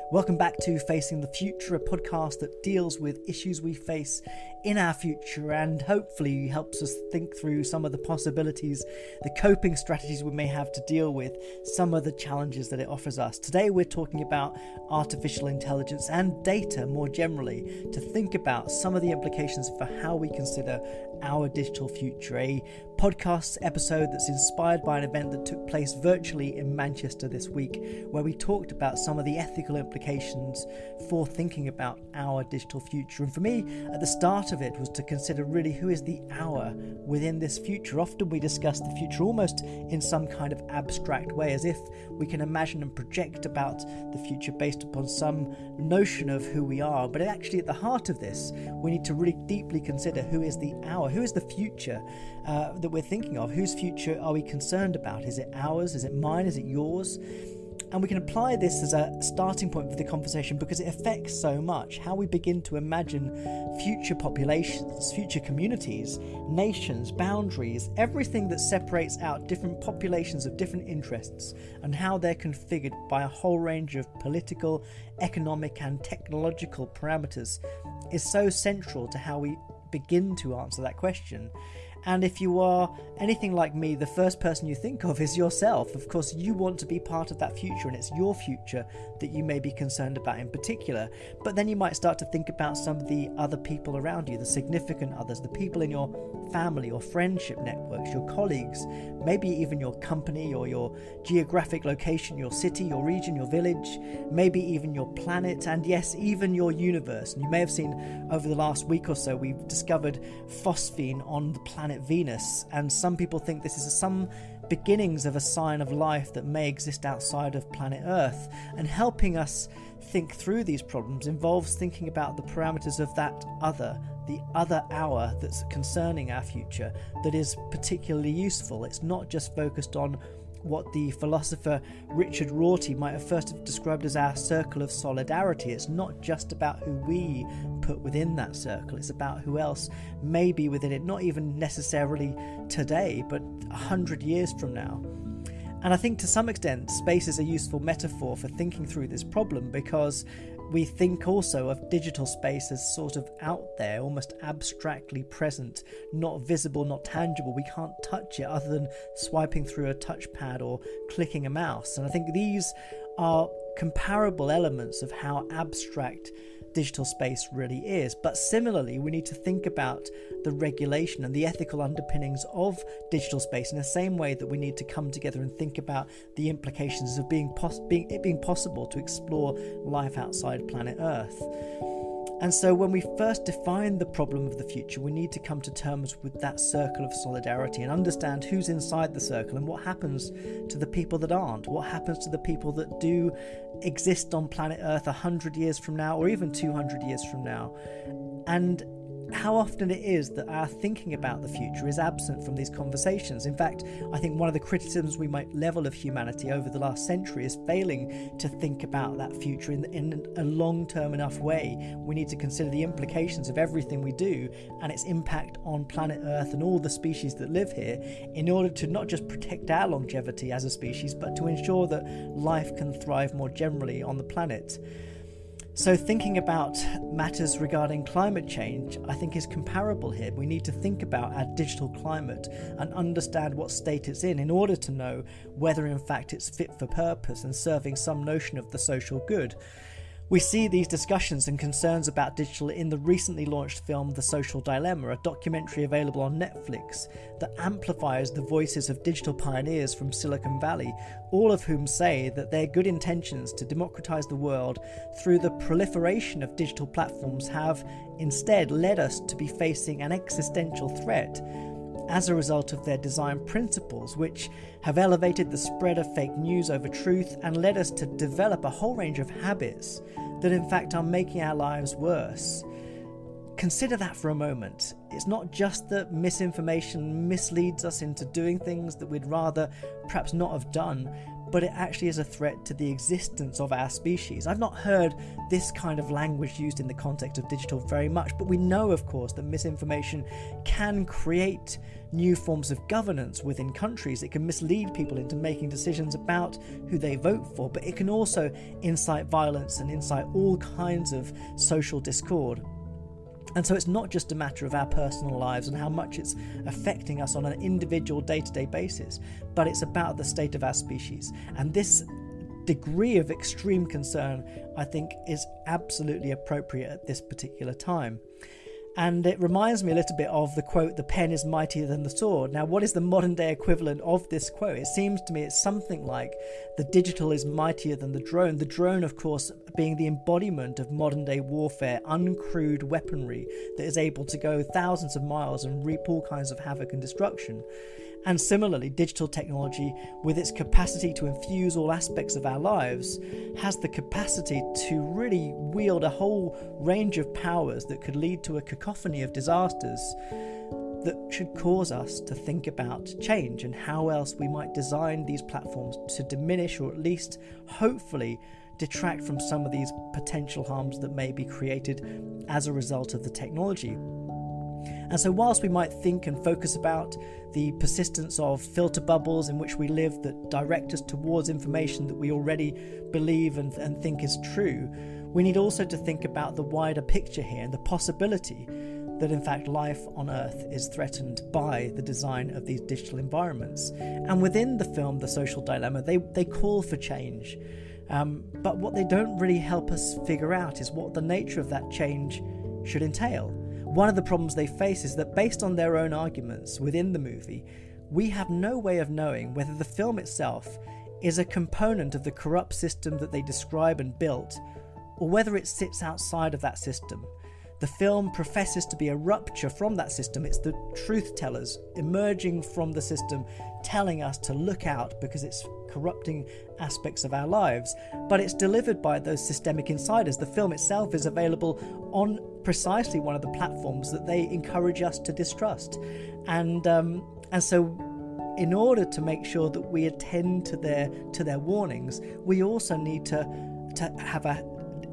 Welcome back to Facing the Future, a podcast that deals with issues we face in our future and hopefully helps us think through some of the possibilities, the coping strategies we may have to deal with some of the challenges that it offers us. Today we're talking about artificial intelligence and data more generally, to think about some of the implications for how we consider our digital future. A podcast episode that's inspired by an event that took place virtually in Manchester this week, where we talked about some of the ethical implications for thinking about our digital future. And for me, at the start of it was to consider really who is the our within this future. Often we discuss the future almost in some kind of abstract way, as if we can imagine and project about the future based upon some notion of who we are. But actually at the heart of this, we need to really deeply consider who is the our, who is the future that we're thinking of. Whose future are we concerned about? Is it ours? Is it mine? Is it yours? And we can apply this as a starting point for the conversation because it affects so much how we begin to imagine future populations, future communities, nations, boundaries, everything that separates out different populations of different interests and how they're configured by a whole range of political, economic and technological parameters is so central to how we begin to answer that question. And if you are anything like me, the first person you think of is yourself. Of course, you want to be part of that future, and it's your future that you may be concerned about in particular. But then you might start to think about some of the other people around you, the significant others, the people in your family or friendship networks, your colleagues, maybe even your company or your geographic location, your city, your region, your village, maybe even your planet, and yes, even your universe. And you may have seen over the last week or so, we've discovered phosphine on the planet Venus, and some people think this is some beginnings of a sign of life that may exist outside of planet Earth. And helping us think through these problems involves thinking about the parameters of that other, the other hour that's concerning our future, that is particularly useful. It's not just focused on what the philosopher Richard Rorty might have first have described as our circle of solidarity. It's not just about who we put within that circle, it's about who else may be within it, not even necessarily today, but 100 years from now. And I think to some extent space is a useful metaphor for thinking through this problem, because we think also of digital space as sort of out there, almost abstractly present, not visible, not tangible. We can't touch it other than swiping through a touchpad or clicking a mouse. And I think these are comparable elements of how abstract digital space really is. But similarly, we need to think about the regulation and the ethical underpinnings of digital space in the same way that we need to come together and think about the implications of it being possible to explore life outside planet Earth. And so when we first define the problem of the future, we need to come to terms with that circle of solidarity and understand who's inside the circle and what happens to the people that aren't, what happens to the people that do exist on planet Earth 100 years from now or even 200 years from now, and how often it is that our thinking about the future is absent from these conversations. In fact, I think one of the criticisms we might level of humanity over the last century is failing to think about that future in a long-term enough way. We need to consider the implications of everything we do and its impact on planet Earth and all the species that live here, in order to not just protect our longevity as a species, but to ensure that life can thrive more generally on the planet. So thinking about matters regarding climate change, I think, is comparable here. We need to think about our digital climate and understand what state it's in order to know whether in fact it's fit for purpose and serving some notion of the social good. We see these discussions and concerns about digital in the recently launched film The Social Dilemma, a documentary available on Netflix that amplifies the voices of digital pioneers from Silicon Valley, all of whom say that their good intentions to democratize the world through the proliferation of digital platforms have instead led us to be facing an existential threat as a result of their design principles, which have elevated the spread of fake news over truth and led us to develop a whole range of habits that in fact are making our lives worse. Consider that for a moment. It's not just that misinformation misleads us into doing things that we'd rather perhaps not have done, but it actually is a threat to the existence of our species. I've not heard this kind of language used in the context of digital very much, but we know, of course, that misinformation can create new forms of governance within countries. It can mislead people into making decisions about who they vote for, but it can also incite violence and incite all kinds of social discord. And so it's not just a matter of our personal lives and how much it's affecting us on an individual day-to-day basis, but it's about the state of our species. And this degree of extreme concern, I think, is absolutely appropriate at this particular time. And it reminds me a little bit of the quote, "The pen is mightier than the sword." Now, what is the modern day equivalent of this quote? It seems to me it's something like the digital is mightier than the drone. The drone, of course, being the embodiment of modern day warfare, uncrewed weaponry that is able to go thousands of miles and reap all kinds of havoc and destruction. And similarly, digital technology, with its capacity to infuse all aspects of our lives, has the capacity to really wield a whole range of powers that could lead to a cacophony of disasters that should cause us to think about change and how else we might design these platforms to diminish, or at least hopefully detract from some of these potential harms that may be created as a result of the technology. And so whilst we might think and focus about the persistence of filter bubbles in which we live that direct us towards information that we already believe and think is true, we need also to think about the wider picture here and the possibility that in fact life on Earth is threatened by the design of these digital environments. And within the film, The Social Dilemma, they call for change. But what they don't really help us figure out is what the nature of that change should entail. One of the problems they face is that based on their own arguments within the movie, we have no way of knowing whether the film itself is a component of the corrupt system that they describe and built, or whether it sits outside of that system. The film professes to be a rupture from that system. It's the truth tellers emerging from the system, telling us to look out because it's corrupting aspects of our lives. But it's delivered by those systemic insiders. The film itself is available on precisely one of the platforms that they encourage us to distrust. And so in order to make sure that we attend to their warnings, we also need to have a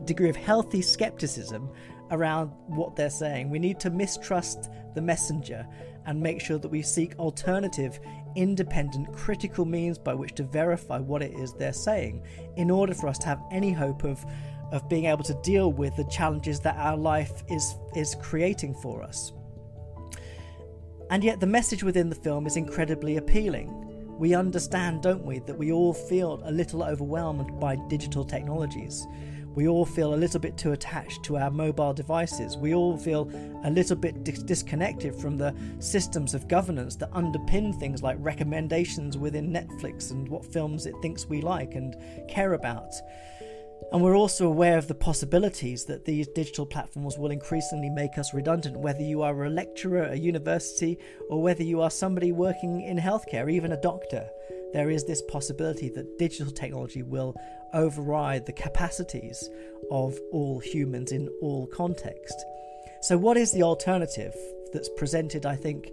degree of healthy skepticism around what they're saying. We need to mistrust the messenger and make sure that we seek alternative, independent, critical means by which to verify what it is they're saying in order for us to have any hope of being able to deal with the challenges that our life is creating for us. And yet the message within the film is incredibly appealing. We understand, don't we, that we all feel a little overwhelmed by digital technologies. We all feel a little bit too attached to our mobile devices. We all feel a little bit disconnected from the systems of governance that underpin things like recommendations within Netflix and what films it thinks we like and care about. And we're also aware of the possibilities that these digital platforms will increasingly make us redundant, whether you are a lecturer at a university or whether you are somebody working in healthcare, even a doctor. There is this possibility that digital technology will override the capacities of all humans in all context. So what is the alternative that's presented, I think,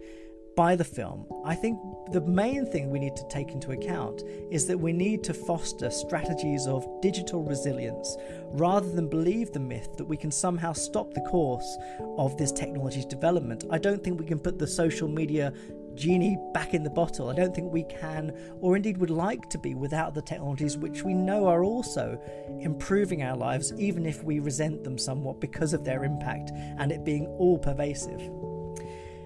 by the film? I think the main thing we need to take into account is that we need to foster strategies of digital resilience rather than believe the myth that we can somehow stop the course of this technology's development. I don't think we can put the social media genie back in the bottle. I don't think we can, or indeed would like to be, without the technologies which we know are also improving our lives, even if we resent them somewhat because of their impact and it being all pervasive.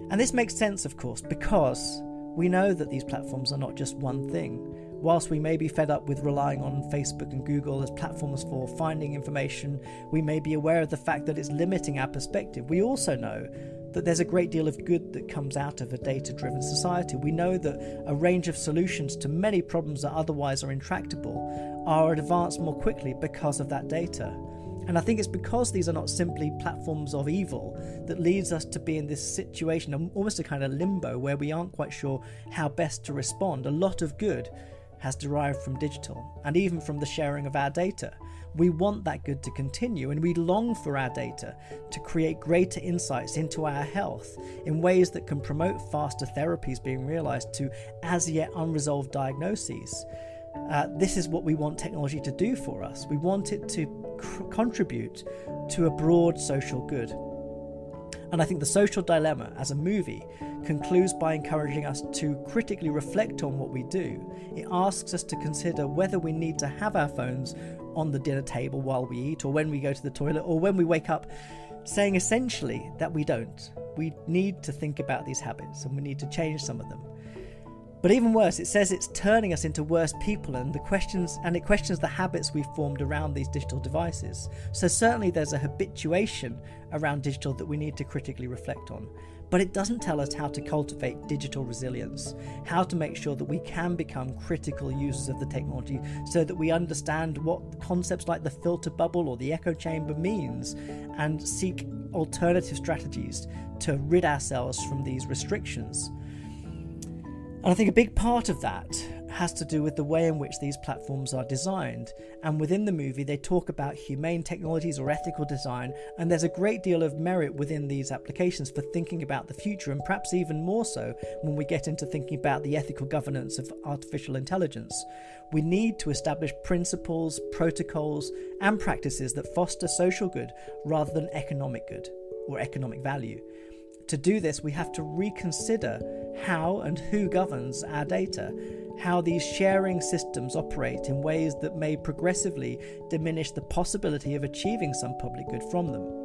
And this makes sense, of course, because we know that these platforms are not just one thing. Whilst we may be fed up with relying on Facebook and Google as platforms for finding information, we may be aware of the fact that it's limiting our perspective. We also know that there's a great deal of good that comes out of a data-driven society. We know that a range of solutions to many problems that otherwise are intractable are advanced more quickly because of that data. And I think it's because these are not simply platforms of evil that leads us to be in this situation, almost a kind of limbo where we aren't quite sure how best to respond. A lot of good has derived from digital and even from the sharing of our data. We want that good to continue, and we long for our data to create greater insights into our health in ways that can promote faster therapies being realized to as yet unresolved diagnoses. This is what we want technology to do for us. We want it to contribute to a broad social good. And I think The Social Dilemma as a movie concludes by encouraging us to critically reflect on what we do. It asks us to consider whether we need to have our phones on the dinner table while we eat, or when we go to the toilet, or when we wake up, saying essentially that we don't. We need to think about these habits, and we need to change some of them. But even worse, it says it's turning us into worse people, and it questions the habits we've formed around these digital devices. So certainly there's a habituation around digital that we need to critically reflect on. But it doesn't tell us how to cultivate digital resilience, how to make sure that we can become critical users of the technology so that we understand what concepts like the filter bubble or the echo chamber means, and seek alternative strategies to rid ourselves from these restrictions. And I think a big part of that has to do with the way in which these platforms are designed. And within the movie, they talk about humane technologies or ethical design, and there's a great deal of merit within these applications for thinking about the future, and perhaps even more so when we get into thinking about the ethical governance of artificial intelligence. We need to establish principles, protocols, and practices that foster social good rather than economic good or economic value. To do this, we have to reconsider how and who governs our data, how these sharing systems operate in ways that may progressively diminish the possibility of achieving some public good from them.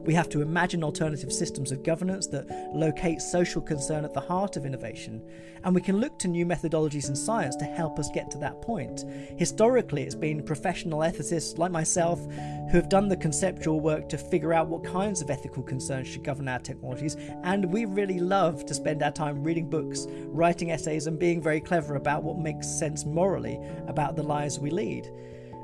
We have to imagine alternative systems of governance that locate social concern at the heart of innovation, and we can look to new methodologies in science to help us get to that point. Historically, it's been professional ethicists like myself who have done the conceptual work to figure out what kinds of ethical concerns should govern our technologies, and we really love to spend our time reading books, writing essays, and being very clever about what makes sense morally about the lives we lead.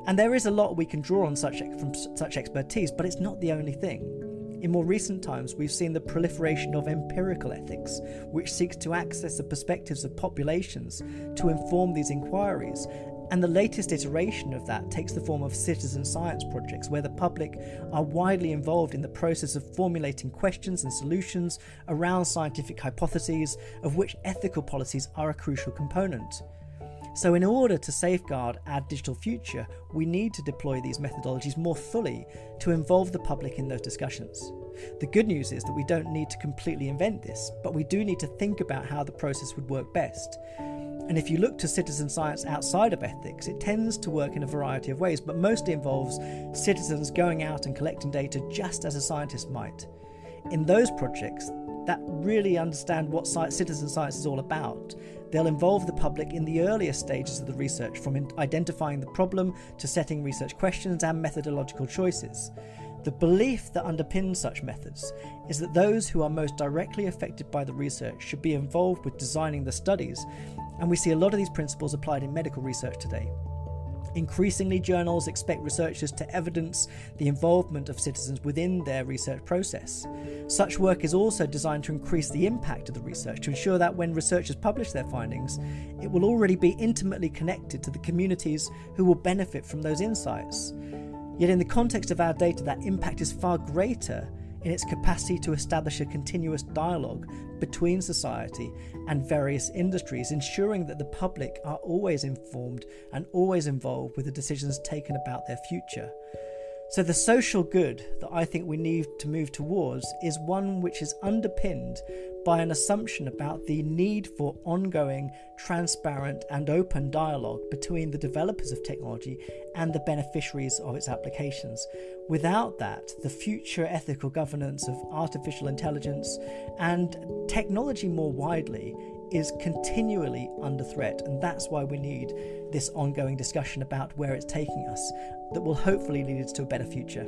And there is a lot we can draw on from such expertise, but it's not the only thing. In more recent times, we've seen the proliferation of empirical ethics, which seeks to access the perspectives of populations to inform these inquiries. And the latest iteration of that takes the form of citizen science projects, where the public are widely involved in the process of formulating questions and solutions around scientific hypotheses, of which ethical policies are a crucial component. So in order to safeguard our digital future, we need to deploy these methodologies more fully to involve the public in those discussions. The good news is that we don't need to completely invent this, but we do need to think about how the process would work best. And if you look to citizen science outside of ethics, it tends to work in a variety of ways, but mostly involves citizens going out and collecting data just as a scientist might. In those projects that really understand what citizen science is all about, they'll involve the public in the earliest stages of the research, from identifying the problem to setting research questions and methodological choices. The belief that underpins such methods is that those who are most directly affected by the research should be involved with designing the studies, and we see a lot of these principles applied in medical research today. Increasingly, journals expect researchers to evidence the involvement of citizens within their research process. Such work is also designed to increase the impact of the research, to ensure that when researchers publish their findings, it will already be intimately connected to the communities who will benefit from those insights. Yet in the context of our data, that impact is far greater in its capacity to establish a continuous dialogue between society and various industries, ensuring that the public are always informed and always involved with the decisions taken about their future. So the social good that I think we need to move towards is one which is underpinned by an assumption about the need for ongoing, transparent and open dialogue between the developers of technology and the beneficiaries of its applications. Without that, the future ethical governance of artificial intelligence and technology more widely is continually under threat, and that's why we need this ongoing discussion about where it's taking us that will hopefully lead us to a better future.